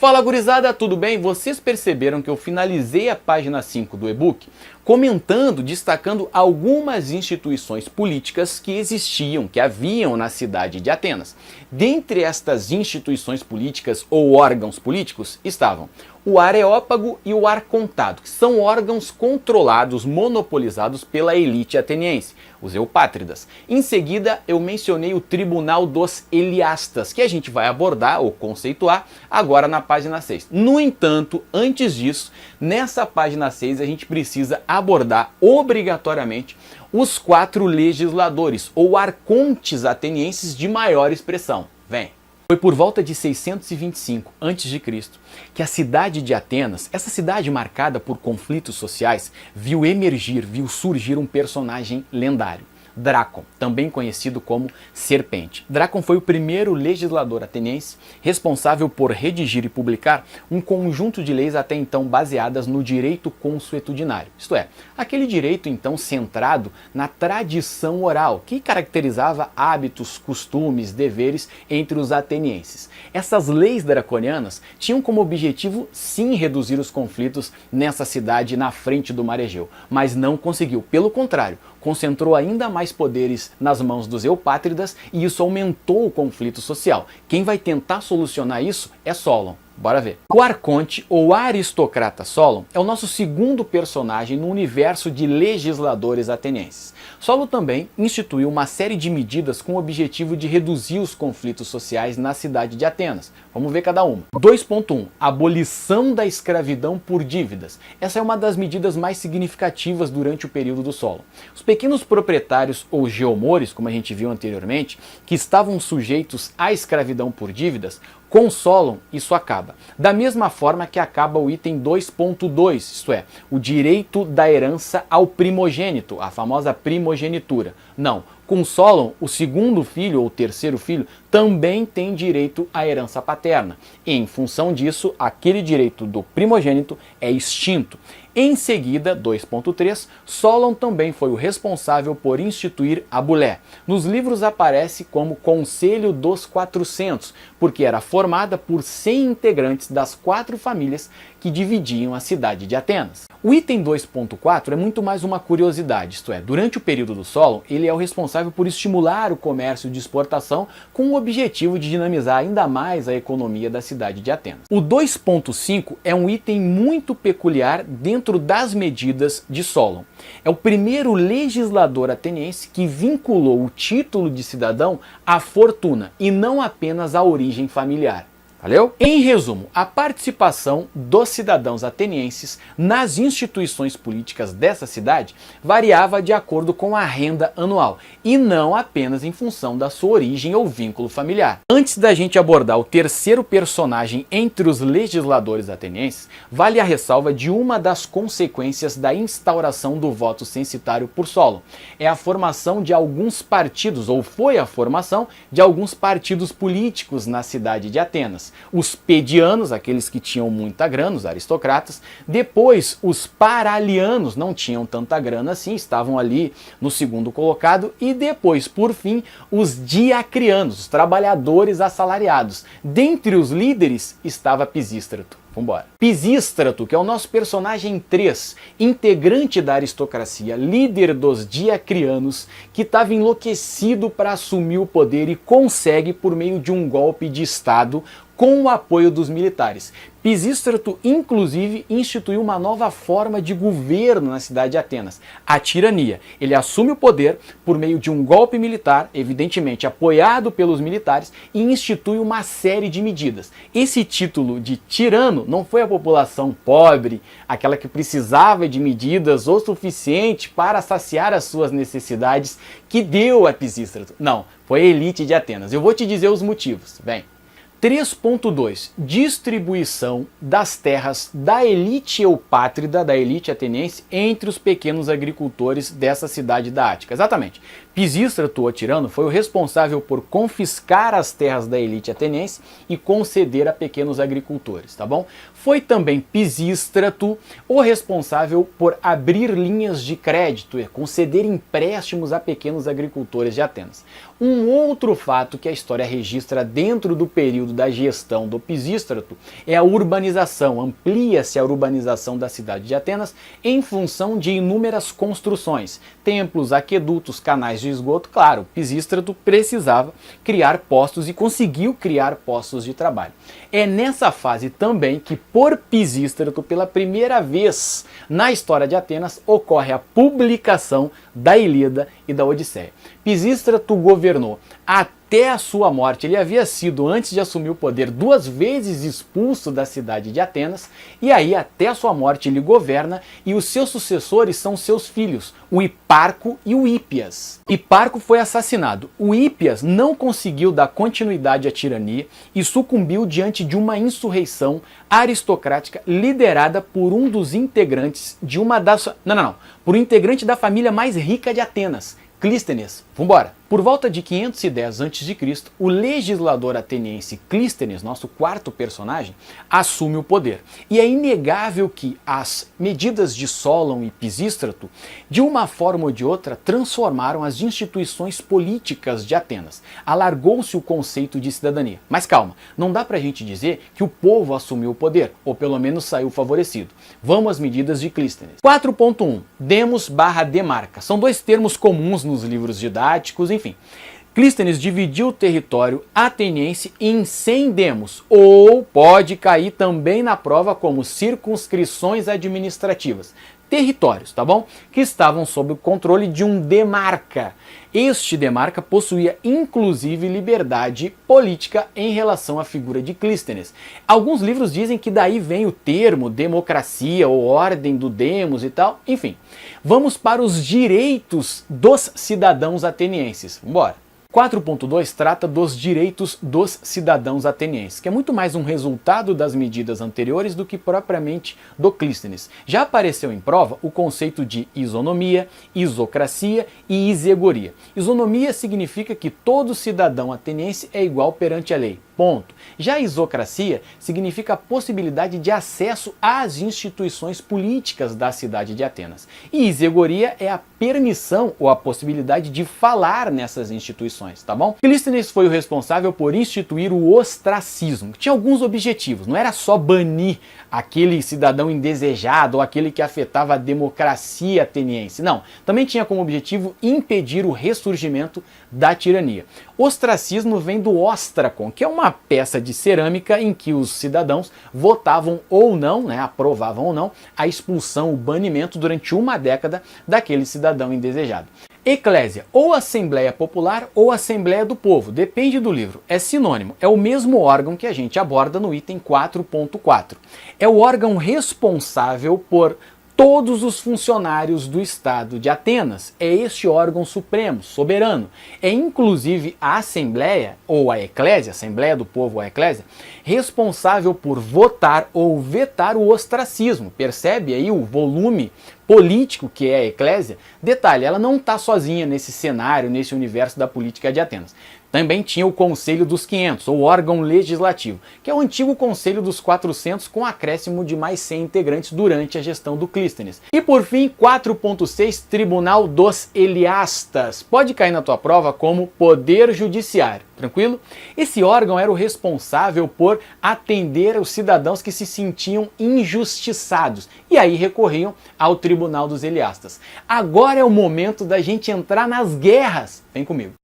Fala gurizada, tudo bem? Vocês perceberam que eu finalizei a página 5 do e-book comentando, destacando algumas instituições políticas que existiam, que haviam na cidade de Atenas. Dentre estas instituições políticas ou órgãos políticos estavam o Areópago e o Arcontado, que são órgãos controlados, monopolizados pela elite ateniense, os eupátridas. Em seguida, eu mencionei o Tribunal dos Eliastas, que a gente vai abordar ou conceituar agora na página 6. No entanto, antes disso, nessa página 6 a gente precisa abordar obrigatoriamente os 4 legisladores ou arcontes atenienses de maior expressão. Vem! Foi por volta de 625 a.C. que a cidade de Atenas, essa cidade marcada por conflitos sociais, viu surgir um personagem lendário. Drácon, também conhecido como Serpente. Drácon foi o primeiro legislador ateniense responsável por redigir e publicar um conjunto de leis até então baseadas no direito consuetudinário, isto é, aquele direito então centrado na tradição oral, que caracterizava hábitos, costumes, deveres entre os atenienses. Essas leis draconianas tinham como objetivo sim reduzir os conflitos nessa cidade na frente do mar Egeu, mas não conseguiu, pelo contrário, concentrou ainda mais poderes nas mãos dos eupátridas e isso aumentou o conflito social. Quem vai tentar solucionar isso é Solon. Bora ver. O arconte ou aristocrata Solon é o nosso segundo personagem no universo de legisladores atenienses. Solon também instituiu uma série de medidas com o objetivo de reduzir os conflitos sociais na cidade de Atenas. Vamos ver cada uma. 2.1. Abolição da escravidão por dívidas. Essa é uma das medidas mais significativas durante o período do Solon. Os pequenos proprietários ou geomores, como a gente viu anteriormente, que estavam sujeitos à escravidão por dívidas, com Solon, isso acaba. Da mesma forma que acaba o item 2.2, isto é, o direito da herança ao primogênito, a famosa primogenitura. Não, com Solon, o segundo filho ou terceiro filho também tem direito à herança paterna. E, em função disso, aquele direito do primogênito é extinto. Em seguida, 2.3, Solon também foi o responsável por instituir a bulé. Nos livros aparece como Conselho dos 400, porque era formada por 100 integrantes das 4 famílias que dividiam a cidade de Atenas. O item 2.4 é muito mais uma curiosidade, isto é, durante o período do Solon, ele é o responsável por estimular o comércio de exportação com o objetivo de dinamizar ainda mais a economia da cidade de Atenas. O 2.5 é um item muito peculiar dentro das medidas de Solon. É o primeiro legislador ateniense que vinculou o título de cidadão à fortuna e não apenas à origem familiar. Valeu? Em resumo, a participação dos cidadãos atenienses nas instituições políticas dessa cidade variava de acordo com a renda anual e não apenas em função da sua origem ou vínculo familiar. Antes da gente abordar o terceiro personagem entre os legisladores atenienses, vale a ressalva de uma das consequências da instauração do voto censitário por Solon. É a formação de alguns partidos, ou foi a formação de alguns partidos políticos na cidade de Atenas. Os pedianos, aqueles que tinham muita grana, os aristocratas. Depois, os paralianos não tinham tanta grana assim, estavam ali no segundo colocado. E depois, por fim, os diacrianos, os trabalhadores assalariados. Dentre os líderes estava Pisístrato. Vambora. Pisístrato, que é o nosso personagem 3, integrante da aristocracia, líder dos diacrianos, que estava enlouquecido para assumir o poder e consegue por meio de um golpe de estado com o apoio dos militares. Pisístrato, inclusive, instituiu uma nova forma de governo na cidade de Atenas, a tirania. Ele assume o poder por meio de um golpe militar, evidentemente apoiado pelos militares, e institui uma série de medidas. Esse título de tirano não foi a população pobre, aquela que precisava de medidas o suficiente para saciar as suas necessidades, que deu a Pisístrato. Não, foi a elite de Atenas. Eu vou te dizer os motivos. Vem. 3.2. Distribuição das terras da elite eupátrida, da elite ateniense, entre os pequenos agricultores dessa cidade da Ática. Exatamente. Pisístrato, o tirano, foi o responsável por confiscar as terras da elite ateniense e conceder a pequenos agricultores, tá bom? Foi também Pisístrato o responsável por abrir linhas de crédito e conceder empréstimos a pequenos agricultores de Atenas. Um outro fato que a história registra dentro do período da gestão do Pisístrato é a urbanização. Amplia-se a urbanização da cidade de Atenas em função de inúmeras construções, templos, aquedutos, canais de esgoto. Claro, Pisístrato precisava criar postos e conseguiu criar postos de trabalho. É nessa fase também que, por Pisístrato, pela primeira vez na história de Atenas, ocorre a publicação da Ilíada e da Odisseia. Pisístrato governou até a sua morte. Ele havia sido, antes de assumir o poder, 2 vezes expulso da cidade de Atenas, e aí até a sua morte ele governa, e os seus sucessores são seus filhos, o Hiparco e o Hípias. Hiparco foi assassinado. O Hípias não conseguiu dar continuidade à tirania e sucumbiu diante de uma insurreição aristocrática liderada por um dos integrantes de uma das... por um integrante da família mais rica de Atenas, Clístenes. Vambora! Por volta de 510 a.C., o legislador ateniense Clístenes, nosso quarto personagem, assume o poder. E é inegável que as medidas de Solon e Pisístrato, de uma forma ou de outra, transformaram as instituições políticas de Atenas. Alargou-se o conceito de cidadania. Mas calma, não dá pra gente dizer que o povo assumiu o poder, ou pelo menos saiu favorecido. Vamos às medidas de Clístenes. 4.1. Demos/demarca. São 2 termos comuns nos livros didáticos, enfim. Clístenes dividiu o território ateniense em 100 demos, ou pode cair também na prova como circunscrições administrativas, territórios, tá bom? Que estavam sob o controle de um demarca. Este demarca possuía inclusive liberdade política em relação à figura de Clístenes. Alguns livros dizem que daí vem o termo democracia ou ordem do demos e tal, enfim. Vamos para os direitos dos cidadãos atenienses. Vambora! 4.2 trata dos direitos dos cidadãos atenienses, que é muito mais um resultado das medidas anteriores do que propriamente do Clístenes. Já apareceu em prova o conceito de isonomia, isocracia e isegoria. Isonomia significa que todo cidadão ateniense é igual perante a lei. Ponto. Já a isocracia significa a possibilidade de acesso às instituições políticas da cidade de Atenas. E isegoria é a permissão ou a possibilidade de falar nessas instituições, tá bom? Clístenes foi o responsável por instituir o ostracismo, que tinha alguns objetivos. Não era só banir aquele cidadão indesejado ou aquele que afetava a democracia ateniense. Não. Também tinha como objetivo impedir o ressurgimento da tirania. Ostracismo vem do ostracon, que é uma peça de cerâmica em que os cidadãos votavam ou não, aprovavam ou não, a expulsão, o banimento durante uma década daquele cidadão indesejado. Eclésia, ou Assembleia Popular ou Assembleia do Povo, depende do livro, é sinônimo, é o mesmo órgão que a gente aborda no item 4.4. É o órgão responsável por todos os funcionários do Estado de Atenas. É este órgão supremo, soberano. É inclusive a Assembleia, ou a Eclésia, Assembleia do Povo ou a Eclésia, responsável por votar ou vetar o ostracismo. Percebe aí o volume político que é a Eclésia? Detalhe, ela não está sozinha nesse cenário, nesse universo da política de Atenas. Também tinha o Conselho dos 500, ou órgão legislativo, que é o antigo Conselho dos 400 com acréscimo de mais 100 integrantes durante a gestão do Clístenes. E por fim, 4.6, Tribunal dos Eliastas. Pode cair na tua prova como Poder Judiciário, tranquilo? Esse órgão era o responsável por atender os cidadãos que se sentiam injustiçados e aí recorriam ao Tribunal dos Eliastas. Agora é o momento da gente entrar nas guerras. Vem comigo.